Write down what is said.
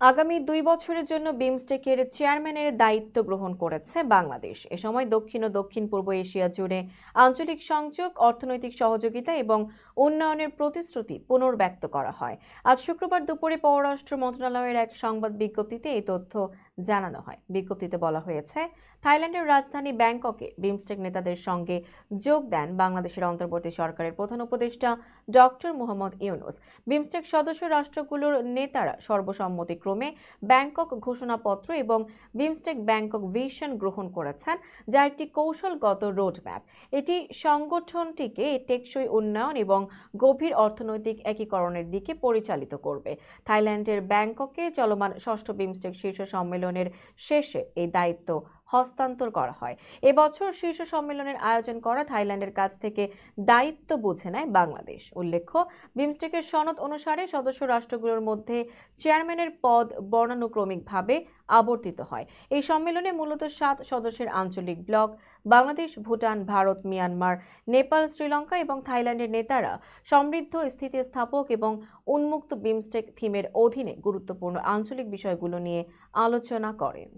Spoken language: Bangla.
আগামী 2 বছরের জন্য বিমস্টেকের চেয়ারম্যানের দায়িত্ব গ্রহণ করেছে বাংলাদেশ। এ সময় দক্ষিণ ও দক্ষিণ পূর্ব এশিয়া জুড়ে আঞ্চলিক সংযোগ, অর্থনৈতিক সহযোগিতা এবং উন্নয়নের প্রতিশ্রুতি পুনর্ব্যক্ত করা হয়। আজ শুক্রবার দুপুরে পররাষ্ট্র মন্ত্রণালয়ের এক সংবাদ বিজ্ঞপ্তিতে এই তথ্য জানানো হয়। বিজ্ঞপ্তিতে বলা হয়েছে, থাইল্যান্ডের রাজধানী ব্যাংককে বিমস্টেক নেতাদের সঙ্গে যোগ দেন বাংলাদেশের অন্তর্বর্তী সরকারের প্রধান উপদেষ্টা ডক্টর মোহাম্মদ ইউনূস। বিমস্টেক সদস্য রাষ্ট্রগুলোর নেতারা সর্বসম্মতিক্রমে ব্যাংকক ঘোষণাপত্র এবং বিমস্টেক ব্যাংকক ভিশন গ্রহণ করেছেন, যা একটি কৌশলগত রোডম্যাপ। এটি সংগঠনটিকে টেকসই উন্নয়ন এবং গভীর অর্থনৈতিক একীকরণের দিকে পরিচালিত করবে। থাইল্যান্ডের ব্যাংককে চলমান ষষ্ঠ বিমস্টেক শীর্ষ সম্মেলনের শেষে এই দায়িত্ব হস্তান্তর করা হয়। এবছর শীর্ষ সম্মেলনের আয়োজন করা থাইল্যান্ডের কাছ থেকে দায়িত্ব বুঝে নেয় বাংলাদেশ। উল্লেখ্য, বিমস্টেকের সনদ অনুসারে সদস্য রাষ্ট্রগুলোর মধ্যে চেয়ারম্যানের পদ বর্ণানুক্রমিকভাবে আবর্তিত হয়। এই সম্মেলনে মূলত 7 সদস্যের আঞ্চলিক ব্লক বাংলাদেশ, ভুটান, ভারত, মিয়ানমার, নেপাল, শ্রীলঙ্কা এবং থাইল্যান্ডের নেতারা সমৃদ্ধ, স্থিতিস্থাপক এবং উন্মুক্ত বিমস্টেক থিমের অধীনে গুরুত্বপূর্ণ আঞ্চলিক বিষয়গুলো নিয়ে আলোচনা করেন।